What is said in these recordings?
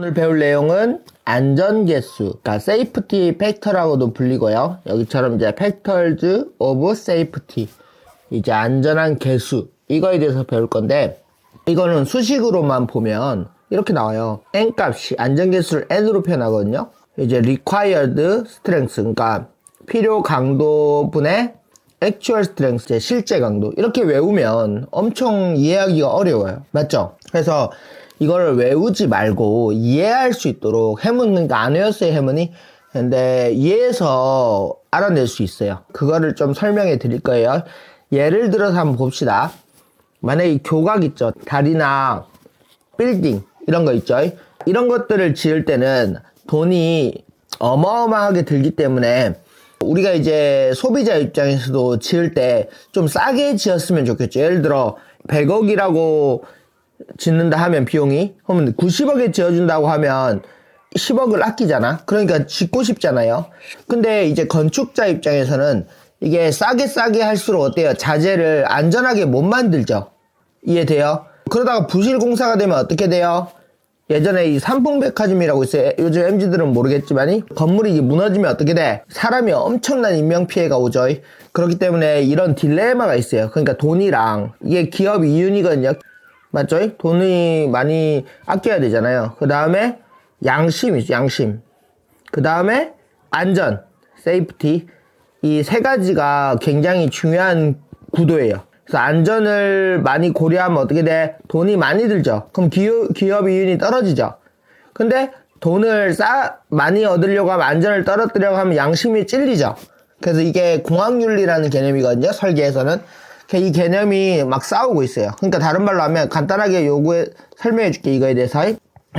오늘 배울 내용은 안전계수, 그러니까 safety factor라고도 불리고요. 여기처럼 이제 factors of safety, 이제 안전한 계수, 이거에 대해서 배울 건데, 이거는 수식으로만 보면 이렇게 나와요. n 값이 안전계수를 n으로 표현하거든요. 이제 required strength, 그러니까 필요 강도분의 actual strength, 이제 실제 강도, 이렇게 외우면 엄청 이해하기가 어려워요. 맞죠? 그래서 이거를 외우지 말고 이해할 수 있도록 해문, 그러니까 안 외웠어요, 해문이. 근데 이해해서 알아낼 수 있어요. 그거를 좀 설명해 드릴 거예요. 예를 들어서 한번 봅시다. 만약에 이 교각 있죠, 다리나 빌딩 이런 거 있죠, 이런 것들을 지을 때는 돈이 어마어마하게 들기 때문에 우리가 이제 소비자 입장에서도 지을 때 좀 싸게 지었으면 좋겠죠. 예를 들어 100억이라고 짓는다 하면 비용이, 그러면 90억에 지어준다고 하면 10억을 아끼잖아. 그러니까 짓고 싶잖아요. 근데 이제 건축자 입장에서는 이게 싸게 할수록 어때요? 자재를 안전하게 못 만들죠. 이해돼요? 그러다가 부실 공사가 되면 어떻게 돼요? 예전에 이 삼풍백화점이라고 있어요. 요즘 MZ들은 모르겠지만 건물이 무너지면 어떻게 돼? 사람이 엄청난 인명피해가 오죠. 그렇기 때문에 이런 딜레마가 있어요. 그러니까 돈이랑, 이게 기업 이윤이거든요. 맞죠? 돈이 많이 아껴야 되잖아요. 그 다음에 양심이죠, 양심. 그 다음에 안전, 세이프티. 이 세 가지가 굉장히 중요한 구도예요. 그래서 안전을 많이 고려하면 어떻게 돼? 돈이 많이 들죠. 그럼 기업 이윤이 떨어지죠. 근데 돈을 많이 얻으려고 하면, 안전을 떨어뜨리려고 하면 양심이 찔리죠. 그래서 이게 공학윤리라는 개념이거든요, 설계에서는. 이 개념이 막 싸우고 있어요. 그러니까 다른 말로 하면 간단하게 설명해 줄게, 이거에 대해서.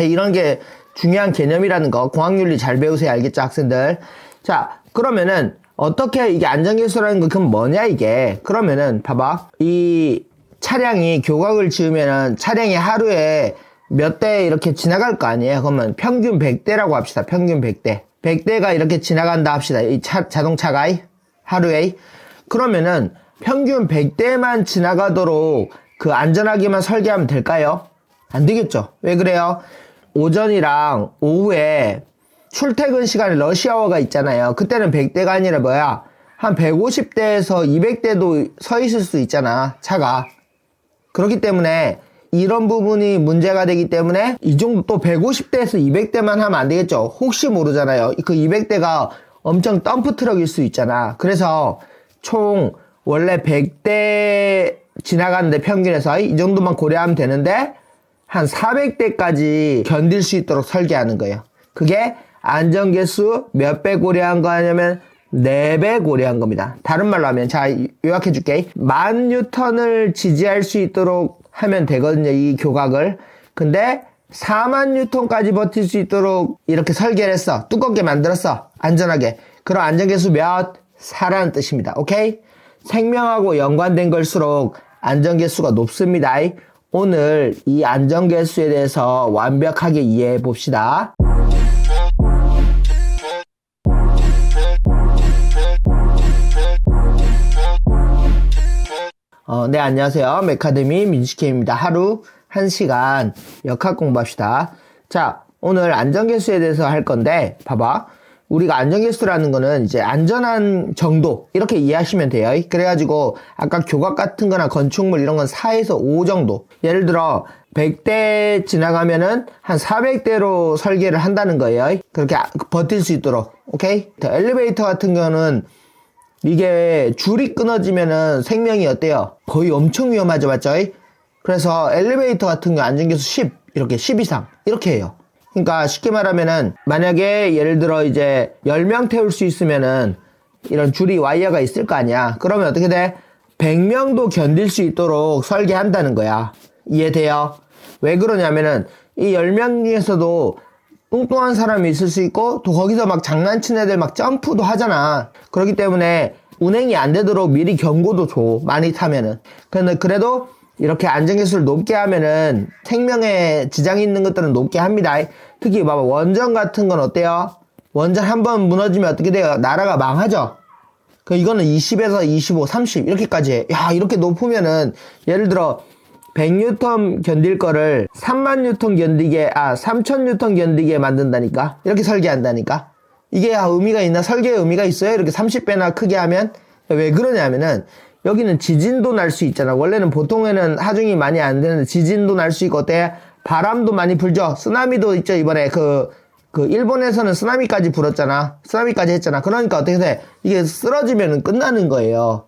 이런 게 중요한 개념이라는 거, 공학윤리 잘 배우세요. 알겠죠, 학생들? 자, 그러면은 어떻게 이게 안전계수라는 거, 그럼 뭐냐 이게? 그러면은 봐봐, 이 차량이 교각을 지으면은 차량이 하루에 몇 대 이렇게 지나갈 거 아니에요? 그러면 평균 100대라고 합시다. 평균 100대. 100대가 이렇게 지나간다 합시다. 이 자동차가 하루에. 그러면은 평균 100대만 지나가도록 그 안전하게만 설계하면 될까요? 안 되겠죠. 왜 그래요? 오전이랑 오후에 출퇴근 시간에 러시아워가 있잖아요. 그때는 100대가 아니라 뭐야? 한 150대에서 200대도 서 있을 수 있잖아, 차가. 그렇기 때문에 이런 부분이 문제가 되기 때문에 이 정도 또 150대에서 200대만 하면 안 되겠죠. 혹시 모르잖아요. 그 200대가 엄청 덤프 트럭일 수 있잖아. 그래서 총 원래 100대 지나가는데 평균에서 이 정도만 고려하면 되는데 한 400대까지 견딜 수 있도록 설계하는 거예요. 그게 안전계수 몇 배 고려한 거냐면 4배 고려한 겁니다. 다른 말로 하면, 자, 요약해 줄게. 10,000뉴턴을 지지할 수 있도록 하면 되거든요, 이 교각을. 근데 40,000뉴턴까지 버틸 수 있도록 이렇게 설계를 했어. 두껍게 만들었어. 안전하게. 그럼 안전계수 몇? 4라는 뜻입니다. 오케이? 생명하고 연관된 걸수록 안전계수가 높습니다. 오늘 이 안전계수에 대해서 완벽하게 이해해 봅시다. 네, 안녕하세요. 메카데미 민식혜입니다. 하루 1시간 역학 공부합시다. 자, 오늘 안전계수에 대해서 할 건데, 봐봐. 우리가 안전계수라는 거는 이제 안전한 정도, 이렇게 이해하시면 돼요. 그래가지고 아까 교각 같은 거나 건축물 이런 건 4에서 5 정도. 예를 들어 100대 지나가면은 한 400대로 설계를 한다는 거예요. 그렇게 버틸 수 있도록. 오케이? 엘리베이터 같은 거는 이게 줄이 끊어지면은 생명이 어때요? 거의 엄청 위험하죠, 맞죠? 그래서 엘리베이터 같은 거 안전계수 10, 이렇게 10 이상, 이렇게 해요. 그러니까 쉽게 말하면은 만약에 예를 들어 이제 10명 태울 수 있으면은 이런 줄이 와이어가 있을 거 아니야. 그러면 어떻게 돼? 100명도 견딜 수 있도록 설계한다는 거야. 이해돼요? 왜 그러냐면은 이 10명 중에서도 뚱뚱한 사람이 있을 수 있고, 또 거기서 막 장난치는 애들 막 점프도 하잖아. 그렇기 때문에 운행이 안 되도록 미리 경고도 줘, 많이 타면은. 근데 그래도 이렇게 안전계수를 높게 하면은 생명에 지장이 있는 것들은 높게 합니다. 특히 봐봐, 원전 같은 건 어때요? 원전 한번 무너지면 어떻게 돼요? 나라가 망하죠. 이거는 20에서 25, 30 이렇게까지 해. 야, 이렇게 높으면은 예를 들어 100뉴턴 견딜 거를 3만 뉴턴 견디게, 3000 뉴턴 견디게 만든다니까. 이렇게 설계한다니까. 이게 의미가 있나? 설계에 의미가 있어요? 이렇게 30배나 크게 하면? 왜 그러냐면은, 여기는 지진도 날 수 있잖아. 원래는 보통에는 하중이 많이 안 되는데, 지진도 날 수 있고, 어때? 바람도 많이 불죠? 쓰나미도 있죠, 이번에. 일본에서는 쓰나미까지 불었잖아. 쓰나미까지 했잖아. 그러니까 어떻게 돼? 이게 쓰러지면 끝나는 거예요.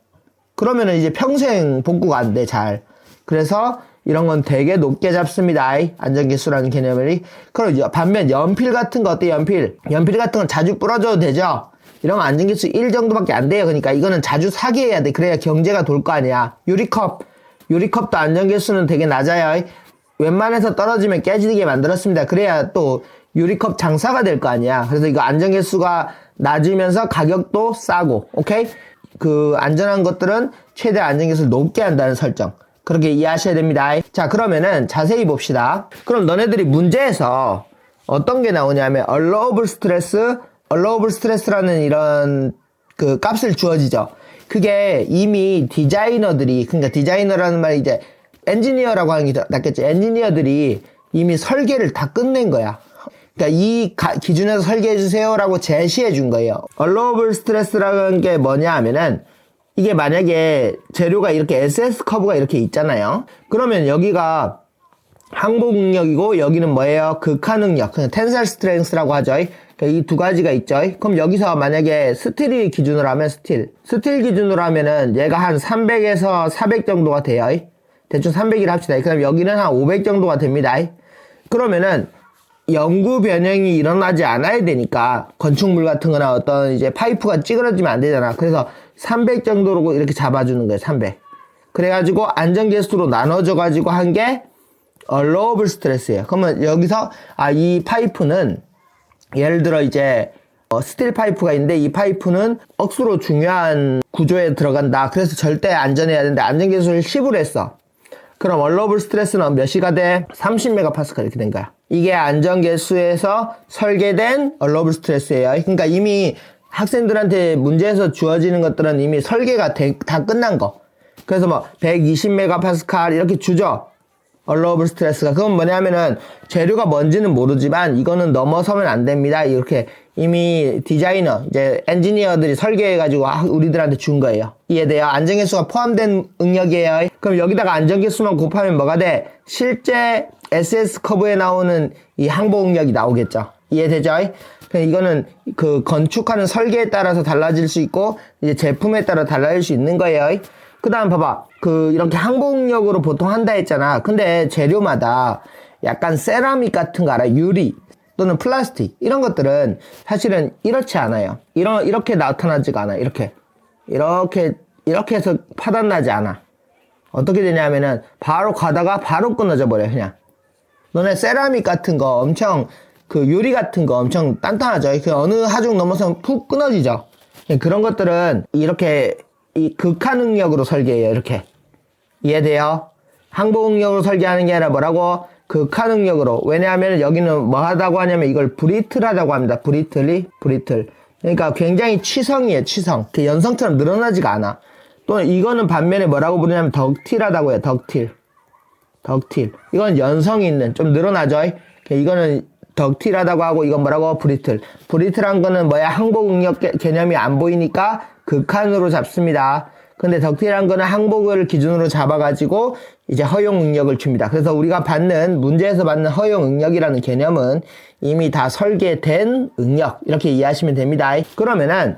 그러면은 이제 평생 복구가 안 돼, 잘. 그래서 이런 건 되게 높게 잡습니다. 안전계수라는 개념이. 그럼 반면 연필 같은 거 어때? 연필 같은 건 자주 부러져도 되죠? 이런 거 안전계수 1 정도밖에 안 돼요. 그러니까 이거는 자주 사게 해야 돼. 그래야 경제가 돌 거 아니야. 유리컵도 안전계수는 되게 낮아요. 웬만해서 떨어지면 깨지게 만들었습니다. 그래야 또 유리컵 장사가 될 거 아니야. 그래서 이거 안전계수가 낮으면서 가격도 싸고, 오케이? 안전한 것들은 최대 안전계수를 높게 한다는 설정. 그렇게 이해하셔야 됩니다. 자, 그러면은 자세히 봅시다. 그럼 너네들이 문제에서 어떤 게 나오냐면 allowable stress라는 이런 값을 주어지죠. 그게 이미 그러니까 디자이너라는 말이 이제 엔지니어라고 하는 게 낫겠지. 엔지니어들이 이미 설계를 다 끝낸 거야. 그러니까 이 기준에서 설계해주세요라고 제시해 준 거예요. allowable stress라는 게 뭐냐 하면은, 이게 만약에 재료가 이렇게 SS 커브가 이렇게 있잖아요. 그러면 여기가 항복 능력이고 여기는 뭐예요? 극한 능력, 그냥 tensile strength라고 하죠. 그러니까 이 두 가지가 있죠. 그럼 여기서 만약에 스틸이 기준으로 하면 스틸 기준으로 하면은 얘가 한 300에서 400 정도가 돼요. 대충 300이라 합시다. 그럼 여기는 한 500 정도가 됩니다. 그러면은 영구 변형이 일어나지 않아야 되니까 건축물 같은 거나 어떤 이제 파이프가 찌그러지면 안 되잖아. 그래서 300 정도로 이렇게 잡아주는 거예요. 300. 그래가지고 안전계수로 나눠져가지고 한 게 allowable stress예요. 그러면 여기서 이 파이프는 예를 들어 이제 스틸 파이프가 있는데 이 파이프는 억수로 중요한 구조에 들어간다. 그래서 절대 안전해야 되는데 안전계수를 10으로 했어. 그럼 allowable stress는 몇이가 돼? 30MPa 이렇게 된 거야. 이게 안전계수에서 설계된 allowable stress예요. 그러니까 이미 학생들한테 문제에서 주어지는 것들은 이미 설계가 다 끝난 거. 그래서 120MPa 이렇게 주죠. allowable stress가. 그건 뭐냐면은 재료가 뭔지는 모르지만 이거는 넘어서면 안 됩니다. 이렇게 이미 디자이너, 이제 엔지니어들이 설계해가지고 우리들한테 준 거예요. 이해돼요? 안전계수가 포함된 응력이에요. 그럼 여기다가 안전계수만 곱하면 뭐가 돼? 실제 SS 커브에 나오는 이 항복 응력이 나오겠죠. 이해되죠? 이거는 건축하는 설계에 따라서 달라질 수 있고 이제 제품에 따라 달라질 수 있는 거예요. 그 다음 봐봐. 이렇게 항복력으로 보통 한다 했잖아. 근데 재료마다 약간 세라믹 같은 거 알아? 유리 또는 플라스틱 이런 것들은 사실은 이렇지 않아요. 이렇게 나타나지가 않아. 이렇게 해서 파단나지 않아. 어떻게 되냐면은 바로 가다가 바로 끊어져 버려. 그냥 너네 세라믹 같은 거 엄청 유리 같은 거 엄청 단단하죠. 어느 하중 넘어서면 푹 끊어지죠. 그런 것들은 이렇게 이 극한 응력으로 설계해요. 이렇게 이해돼요? 항복 응력으로 설계하는 게 아니라 뭐라고? 극한 응력으로. 왜냐하면 여기는 뭐 하다고 하냐면 이걸 브리틀하다고 합니다. 브리틀. 그러니까 굉장히 취성이에요. 취성. 연성처럼 늘어나지가 않아. 또 이거는 반면에 뭐라고 부르냐면 덕틸하다고 해요. 덕틸. 이건 연성이 있는, 좀 늘어나죠. 이거는 덕틸하다고 하고 이건 뭐라고? 브리틀한 거는 뭐야? 항복 응력 개념이 안 보이니까 극한으로 잡습니다. 근데 덕틸한 거는 항복을 기준으로 잡아가지고 이제 허용 응력을 줍니다. 그래서 우리가 문제에서 받는 허용 응력이라는 개념은 이미 다 설계된 응력, 이렇게 이해하시면 됩니다. 그러면은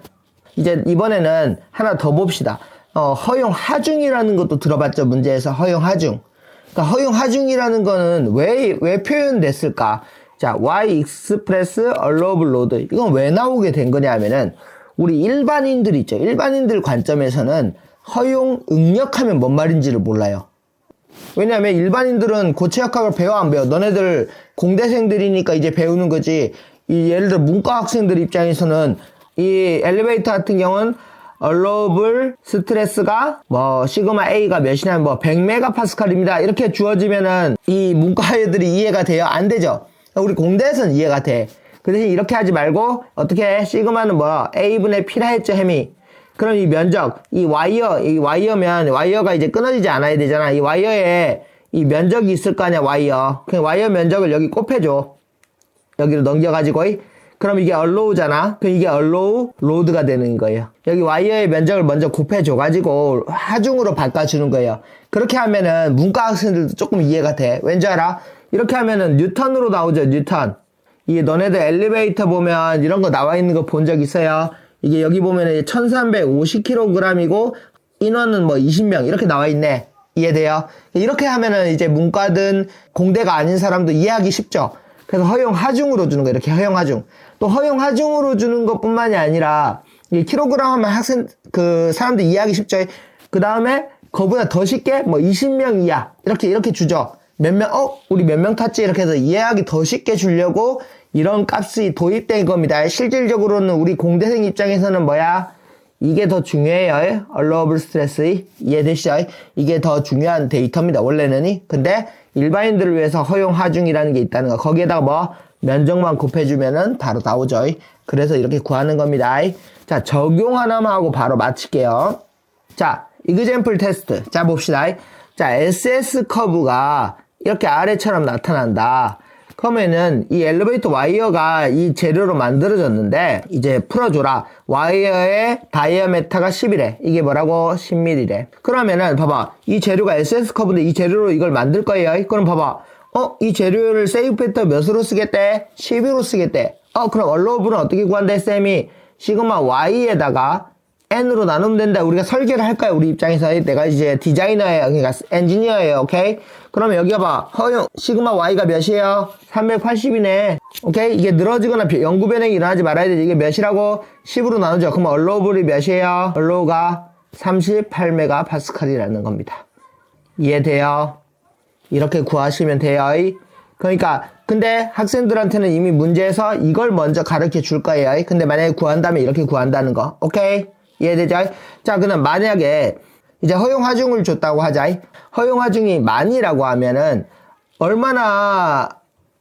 이제 이번에는 하나 더 봅시다. 허용 하중이라는 것도 들어봤죠? 문제에서 허용 하중. 그러니까 허용 하중이라는 거는 왜 표현됐을까? 자, Y express allowable load. 이건 왜 나오게 된 거냐면은 우리 일반인들 있죠. 일반인들 관점에서는 허용 응력하면 뭔 말인지를 몰라요. 왜냐하면 일반인들은 고체역학을 배워 안 배워? 너네들 공대생들이니까 이제 배우는 거지. 예를 들어 문과 학생들 입장에서는 이 엘리베이터 같은 경우는 allowable stress가 시그마 A가 몇이냐면 100MPa입니다. 이렇게 주어지면은 이 문과 애들이 이해가 돼요? 안 되죠. 우리 공대에서는 이해가 돼. 그 대신 이렇게 하지 말고 어떻게 해? 시그마는 A분의 P라 했죠, 햄이. 그럼 이 면적, 이 와이어면 와이어가 이제 끊어지지 않아야 되잖아. 이 와이어에 이 면적이 있을 거 아니야, 와이어. 그냥 와이어 면적을 여기 곱해줘. 여기로 넘겨가지고, 그럼 이게 allow잖아. 그럼 이게 allow load가 되는 거예요. 여기 와이어의 면적을 먼저 곱해줘가지고 하중으로 바꿔주는 거예요. 그렇게 하면은 문과 학생들도 조금 이해가 돼. 왠지 알아? 이렇게 하면은 뉴턴으로 나오죠, 뉴턴. 이게 너네들 엘리베이터 보면 이런 거 나와 있는 거 본 적 있어요? 이게 여기 보면은 1350kg이고 인원은 뭐 20명 이렇게 나와 있네. 이해돼요? 이렇게 하면은 이제 문과든 공대가 아닌 사람도 이해하기 쉽죠? 그래서 허용 하중으로 주는 거예요. 이렇게 허용 하중. 또 허용 하중으로 주는 것뿐만이 아니라 이 킬로그램 하면 학생 사람들 이해하기 쉽죠. 그 다음에 그거보다 더 쉽게 뭐 20명 이하 이렇게 주죠. 몇 명 우리 몇 명 탔지 이렇게 해서 이해하기 더 쉽게 주려고 이런 값이 도입된 겁니다. 실질적으로는 우리 공대생 입장에서는 뭐야? 이게 더 중요해요. allowable stress. 이해되시죠? 이게 더 중요한 데이터입니다. 원래는. 근데 일반인들을 위해서 허용 하중이라는 게 있다는 거. 거기에다가 뭐 면적만 곱해주면은 바로 나오죠. 그래서 이렇게 구하는 겁니다. 자, 적용 하나만 하고 바로 마칠게요. 자, example 테스트. 자, 봅시다. 자, SS 커브가 이렇게 아래처럼 나타난다. 그러면은 이 엘리베이터 와이어가 이 재료로 만들어졌는데 이제 풀어줘라. 와이어의 다이아메타가 10이래. 이게 뭐라고? 10mm래. 그러면은 봐봐. 이 재료가 SS 커브인데 이 재료로 이걸 만들 거예요. 그럼 봐봐. 이 재료를 세이프 팩터 몇으로 쓰겠대? 12로 쓰겠대. 그럼 allowable은 어떻게 구한대, 쌤이? 시그마 y에다가 n으로 나누면 된다. 우리가 설계를 할 거야, 우리 입장에서. 내가 이제 디자이너예요. 그러니까 엔지니어예요. 오케이? 그러면 여기 봐봐. 허용, 시그마 y가 몇이에요? 380이네. 오케이? 이게 늘어지거나 영구 변형이 일어나지 말아야 돼. 이게 몇이라고? 10으로 나누죠. 그럼 allowable이 몇이에요? allow가 38MPa이라는 겁니다. 이해돼요? 이렇게 구하시면 돼요. 그러니까 근데 학생들한테는 이미 문제에서 이걸 먼저 가르쳐 줄 거예요. 근데 만약에 구한다면 이렇게 구한다는 거. 오케이? 이해되죠? 자, 그럼 만약에 이제 허용 하중을 줬다고 하자. 허용 하중이 만이라고 하면은 얼마나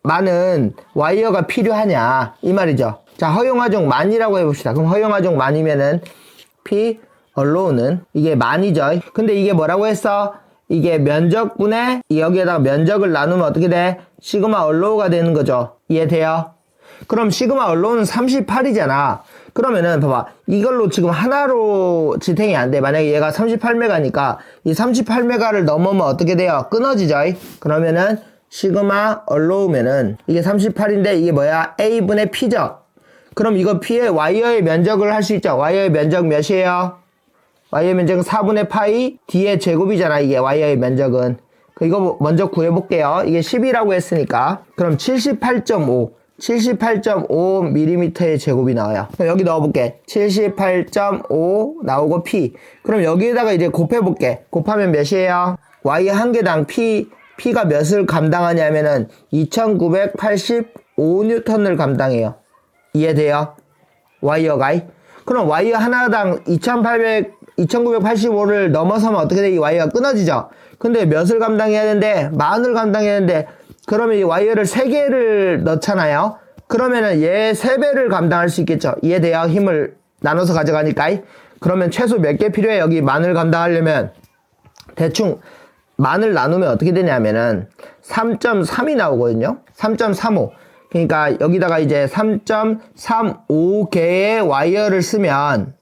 많은 와이어가 필요하냐 이 말이죠. 자, 허용 하중 만이라고 해봅시다. 그럼 허용 하중 만이면은 P allow는 이게 만이죠. 근데 이게 뭐라고 했어? 이게 면적분에 여기에다가 면적을 나누면 어떻게 돼? 시그마 allow가 되는 거죠. 이해돼요? 그럼 시그마 allow는 38이잖아. 그러면은 봐봐. 이걸로 지금 하나로 지탱이 안 돼. 만약에 얘가 38메가니까 이 38메가를 넘으면 어떻게 돼요? 끊어지죠. 그러면은 시그마 allow면은 이게 38인데 이게 뭐야? A분의 P죠. 그럼 이거 P의 와이어의 면적을 할 수 있죠. 와이어의 면적 몇이에요? 와이어의 면적은 4분의 파이 D의 제곱이잖아. 이게 와이어의 면적은. 이거 먼저 구해볼게요. 이게 10이라고 했으니까. 그럼 78.5mm의 제곱이 나와요. 그럼 여기 넣어볼게. 78.5 나오고 P. 그럼 여기에다가 이제 곱해볼게. 곱하면 몇이에요? Y 한 개당 P가 몇을 감당하냐면은 2985N을 감당해요. 이해돼요? 와이어가. 그럼 와이어 하나당 2985를 넘어서면 어떻게 돼? 이 와이어가 끊어지죠? 근데 몇을 감당해야 되는데? 만을 감당해야 되는데, 그러면 이 와이어를 3개를 넣잖아요? 그러면은 얘 3배를 감당할 수 있겠죠? 이해돼요? 힘을 나눠서 가져가니까. 그러면 최소 몇 개 필요해? 여기 만을 감당하려면. 대충 만을 나누면 어떻게 되냐면은 3.3이 나오거든요? 3.35. 그러니까 여기다가 이제 3.35개의 와이어를 쓰면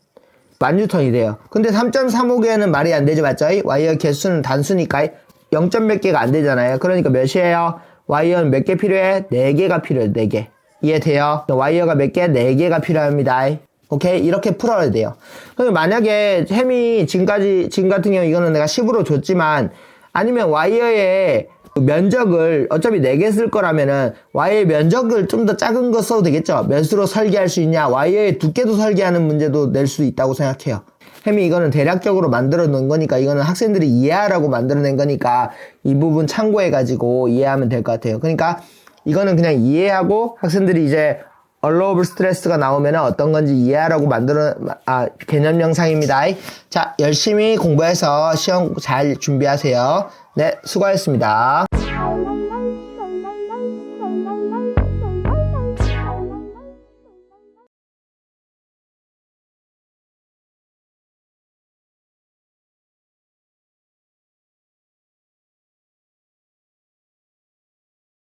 1000N이 돼요. 근데 3.35개는 말이 안 되죠, 맞죠? 와이어 개수는 단수니까 0. 몇 개가 안 되잖아요. 그러니까 몇이에요? 와이어는 몇 개 필요해? 4개가 필요해, 4개. 이해돼요? 와이어가 몇 개? 4개가 필요합니다. 오케이? 이렇게 풀어야 돼요. 그럼 만약에 햄이 지금 같은 경우 이거는 내가 10으로 줬지만 아니면 와이어의 면적을 어차피 4개 쓸 거라면은 와이어의 면적을 좀 더 작은 거 써도 되겠죠? 몇으로 설계할 수 있냐? 와이어의 두께도 설계하는 문제도 낼 수 있다고 생각해요. 햄이 이거는 대략적으로 만들어 놓은 거니까 이거는 학생들이 이해하라고 만들어낸 거니까 이 부분 참고해가지고 이해하면 될 것 같아요. 그러니까 이거는 그냥 이해하고 학생들이 이제 allowable stress가 나오면 어떤 건지 이해하라고 개념 영상입니다. 자, 열심히 공부해서 시험 잘 준비하세요. 네, 수고하셨습니다.